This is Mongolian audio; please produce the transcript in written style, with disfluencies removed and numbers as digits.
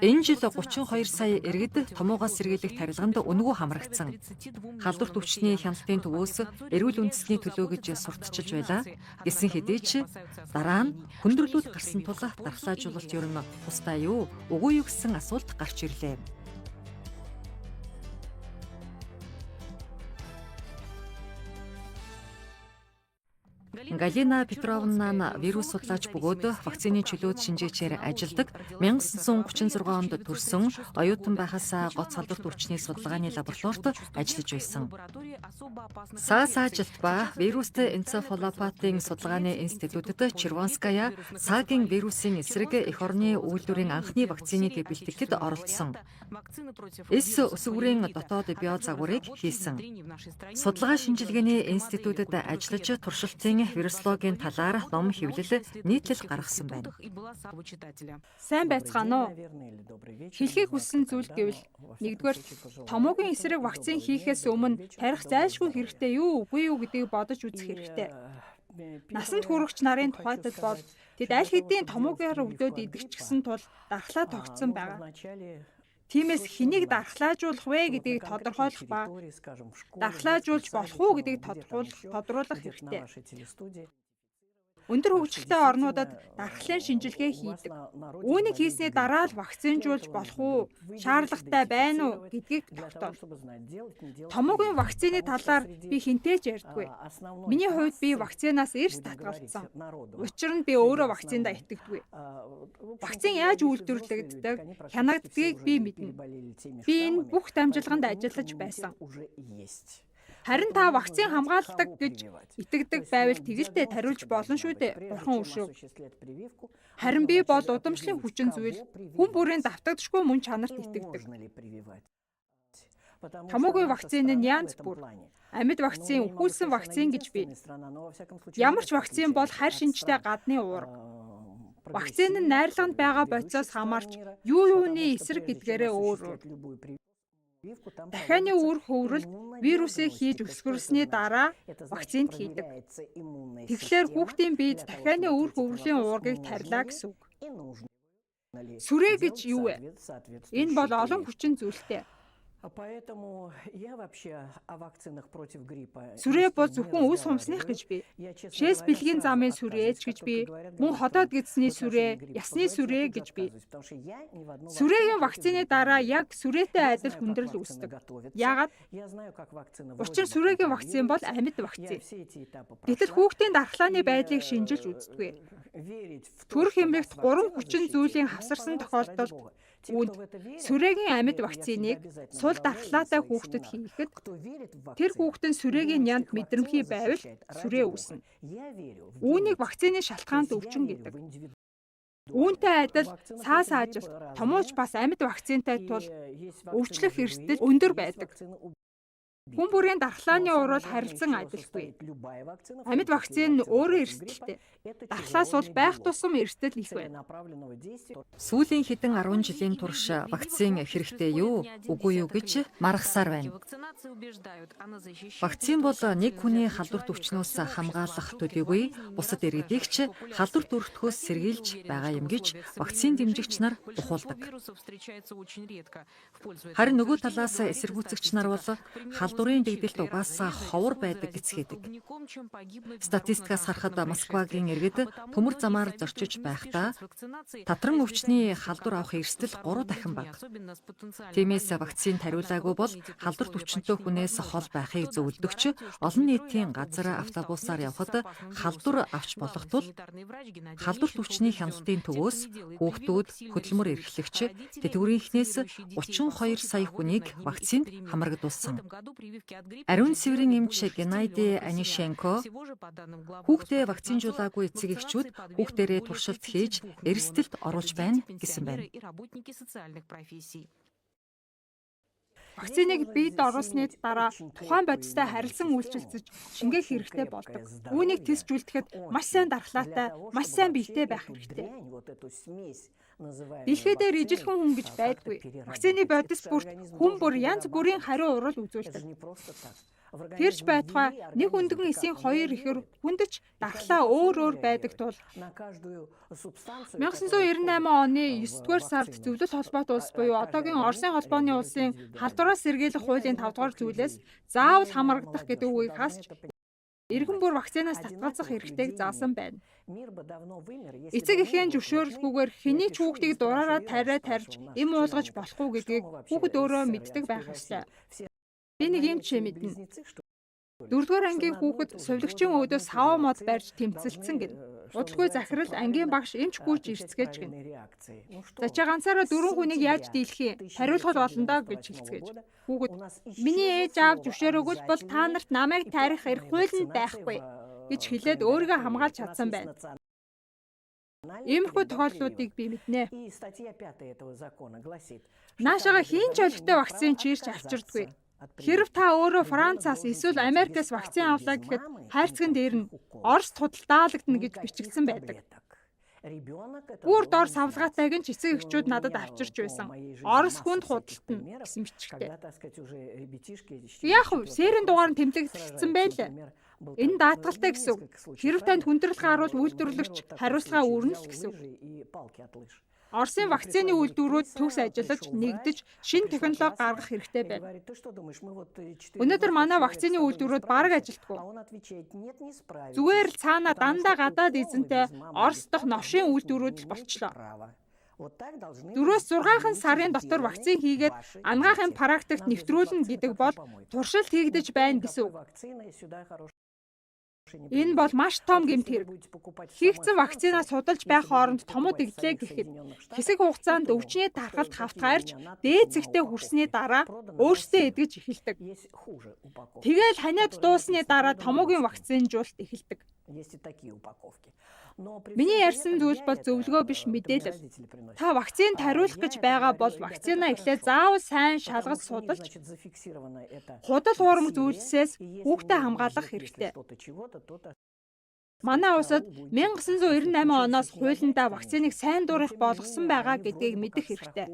Энэ жил 32 сая иргэд томоогоос сэргийлэх тарилганд үнэгүй хамрагдсан. Халдварт өвчтний хяналтын төвөөс эрүүл үндэсний төлөө гэж сурталчилж байлаа. Гэсэн хэдий ч дараа нь хүндрэлүүд гарсан тул дархлаажуулалт ер нь тусдаа юу, үгүй юу гэсэн асуулт гарч ирлээ. Галина Петровна вирус судлаач бөгөөд вакцины чөлөөт шинжээчээр ажилдаг 1936 онд төрсөн оюутан байхаас гоц халдварт өвчний судалгааны лабораторид ажиллаж байсан. САРС ажилт ба вируст энцефалопатын судалгааны институтэд Червонская САГ-ийн вирусын эсрэг эх орны үйлдвэрийн анхны вакциныг бэлтгэхэд оролцсон. Эс өсвөрийн дотоод био загварыг хийсэн. Судалгаа шинжилгээний институтэд ажиллаж туршилтын вирусологийн талаар ном хэвлэл нийтлэл гаргасан байна. Сайн байцгаана уу? Хэлхийг хүссэн зүйл гэвэл нэгдүгээр томоогийн эсрэг вакцин хийхээс өмнө тарих зайлшгүй хэрэгтэй юу үгүй юу гэдгийг бодож үзэх хэрэгтэй. Насанд хүрэгч нарын тухайтад бол тэд аль хэдийн томоогийн өвдөд идэгчсэн тул дархлаа тогтсон байгаа. Тиймээс хэнийг дархлаажуулах вэ гэдгийг тодорхойлох ба дархлаажуулж болох уу гэдгийг тодруулах хэрэгтэй. Өндөр хөгжилтэй орнуудад дархлын шинжилгээ хийдэг. Үүнийг хийсний дараа л вакцинжуулж болох уу, шаардлагатай байна уу гэдгийг тогтоол. Томоогийн вакцины талаар би хинтээж ярьдаггүй. Миний хувьд би вакцинаас эрс татгалзсан. Учир нь би өөрөө вакциндаа итгэдэггүй. Вакцин яаж үйлдвэрлэгддэг, хянагддгийг би мэднэ. Би энэ бүх дамжлаганд ажиллаж байсан. Харин та вакцин хамгаалдаг гэж итгэдэг байвал тэгэлдээ тариулж болно шүү дээ. Бурхан өршөв. Харин би бол удамшлын хүчин зүйл, хүн бүрийн давтагдшгүй мөн чанарт итгэдэг. Томоогийн вакцины нь янз бүр. Амьд вакцин, өхүүлсэн вакцин гэж бий. Ямар ч вакцин бол харь шинжтэй гадны уурга. Вакцин нь найрлаганд байгаа бодисоос хамаарч юуны эсрэг гэдгээрээ өөр. Дахианы үр хөврөлд вирусыг хийж өсгөрсөний дараа вакцинд хийдэг. Тэгэхээр хүүхдийн биед дахианы үр хөврөлийн уургийг тарилаа гэсэн үг. Сүрээ гэж юу вэ? Энэ бол олон хүчин зүйлтэй. Сүрээ бол зөвхөн үс хумсных гэж бий. Шээс бэлгийн замын сүрээж гэж бий. Мөн ходоод гидсний сүрээ, ясны сүрээ гэж бий. Сүрээгийн вакцины дараа яг сүрээтэй адил хүндрэл үүсдэг. Яагаад? Учир нь сүрээгийн вакцин бол амьд вакцин. Гэтэл хүүхдийн дархлааны байдлыг шинжилж үздэг. Төрөх эмнэлэгт 3 хүчин зүйлийн хавсарсан тохиолдолд сүрээгийн амьд вакциныг сул дархлаатай хүүхдэд хийхэд тэр хүүхдэн сүрээгийн нянд мэдрэмхий байвал сүрээ үүснэ. Үүнийг вакцины шалтгаанд өвчин гэдэг. Үүнтэй адил САРС ажилт томооч бас амьд вакцинтай тул өвчлөх эрсдэл өндөр байдаг. Хүн бүрийн дархлааны урвал харилцан адилгүй. Амьд вакцин өөрөө эрсдэлтэй. Дархлаас бол байх тусам эрсдэл их байна. Сүүлийн хэдэн 10 жилийн турш вакцин хэрэгтэй юу, үгүй юу гэж маргасаар байна. Вакцин бол нэг хүний халдварт өвчнөөс хамгаалах төдийгүй бусад иргэдийг ч халдварт өртгөөс сэргийлж байгаа юм гэж вакцин дэмжигч нар ухуулдаг. Харин нөгөө талаас эсэргүүцэгч нар бол халдварын дэгдэлт угаасаа ховор байдаг гэцгээдэг. Статистикаас харахад Москвагийн иргэд төмөр замаар зорчиж байхдаа татран өвчний халдвар авах эрсдэл 3 дахин бага. Тиймээс вакцин тариулаагүй бол халдварт өвчнөд хүнээс хол байхыг зөвлөдөгч олон нийтийн газар автобусаар явхад халдвар авч болох тул халдварт өвчний хяналтын төвөөс хүүхдүүд, хөдөлмөр эрхлэгч, тэтгэврийнхнээс 32 сая хүнийг вакцинд хамрагдуулсан. Ариун цэврийн эмч Геннадий Анишенко хүүхдээ вакцинжуулаагүй эцэг эхчүүд хүүхдэрээ туршилт хийж эрсдэлд оруулж байна гэсэн байна. Вакциныг биед оруулсны дараа тухайн бодистой харилцан үйлчилж шингээх хэрэгтэй болдог. Үүнийг тестжүүлэхэд маш сайн дархлаатай, маш сайн бэлтэй байх хэрэгтэй. Дэлхий дээр ижилхэн хүн гэж байдгүй. Вакцины бодис бүрт хүн бүр янз бүрийн хариу урвал үзүүлдэг. Тэрч байтугай нэг хүндгэн эсийн 2 ихэр хүндэж дархлаа өөр байдаг тул 1998 оны 9-р сард Зөвлөлт холбоот улс буюу одоогийн Оросын холбооны улсын халдвараас сэргийлэх хуулийн 5-р зүйлээс заавал хамрагдах гэдэг үгийг хасч иргэн бүр вакцинаас татгалзах эрхтэйг заасан байна. Эцэг эхийн зөвшөөрлгүйгээр хэний ч хүүхдийг дураараа тарьж эм уулгаж болохгүй гэдгийг хүүхэд өөрөө мэддэг байх ёстой. Би нэг юм жишээ мэднэ. 4-р ангийн хүүхэд сувлагчийн өөдөө сав мод барьж тэмцэлцсэн гин. Удалгүй захирал ангийн багш эмч гүйж ирцгээж гин. За чи ганцаараа 4 хүнийг яаж дийлэх юм? Хариулах болно даа гэж хэлцгээж. Хүүхэд миний ээж аав зөвшөөрөөгүй бол та нарт намайг тарих эрх хуулинд байхгүй гэж хэлээд өөрийгөө хамгаалж чадсан байна. Иймэрхүү тохиолдлуудыг би мэднэ. Наашаага хийн ч олигтой вакцин чирч авчирдаггүй. Хэрв та өөрөө Францаас эсвэл Америкээс вакцин авлаа гэхэд хайрцагын дээр нь Оросд худалдаалагдана гэж бичигдсэн байдаг. Бүр дор савлгаатайг нь эцэг эхчүүд надад авчирч байсан. Орос хүнд худалдана гэсэн бичгтэй. Яг нь сэрэн дугаар нь тэмдэглэгдсэн байлаа. Энэ даатгалтай гэсэн үг. Хэрв танд хүндрэл гарвал үйлдвэрлэгч хариуцлага өрнө л гэсэн үг. Оросын вакцины үйлдвэрүүд төгс ажиллаж, нэгдэж, шинэ технологи гаргах хэрэгтэй байна. Өнөөдөр манай вакцины үйлдвэрүүд бараг ажилтгүй. Зүгээр л цаана дандаа гадаад эзэнтэй Орос дахь новшийн үйлдвэрүүд л болчлоо. 4-6 сарын дотор вакцин хийгээд анагаахын практикт нэвтрүүлнэ гэдэг бол туршилт хийгдэж байна гэсэн үг. Энэ бол маш том гэмт хэрэг. Хийгдсэн вакцинаа судалж байх хооронд томууд иглээ гэхэд хэсэг хугацаанд өвчний тархалт хавтгаарч дээд зэгтээ хүрсний дараа өөрсдөө эдгэж эхэлдэг. Тэгээл ханиад дуусны дараа томоогийн вакцинжуулалт эхэлдэг. Миний ярьсан зүйл бол зөвлөгөө биш мэдээлэл. Та вакцинд хариулах гэж байгаа бол вакцинаа эхлээд заавал сайн шалгаж судалж худал хуурмаг зүйлсээс хүүхдээ хамгаалах хэрэгтэй. Манай улсад 1998 оноос хуулиндаа вакциныг сайн дурах болгосон байгаа гэдгийг мэдэх хэрэгтэй.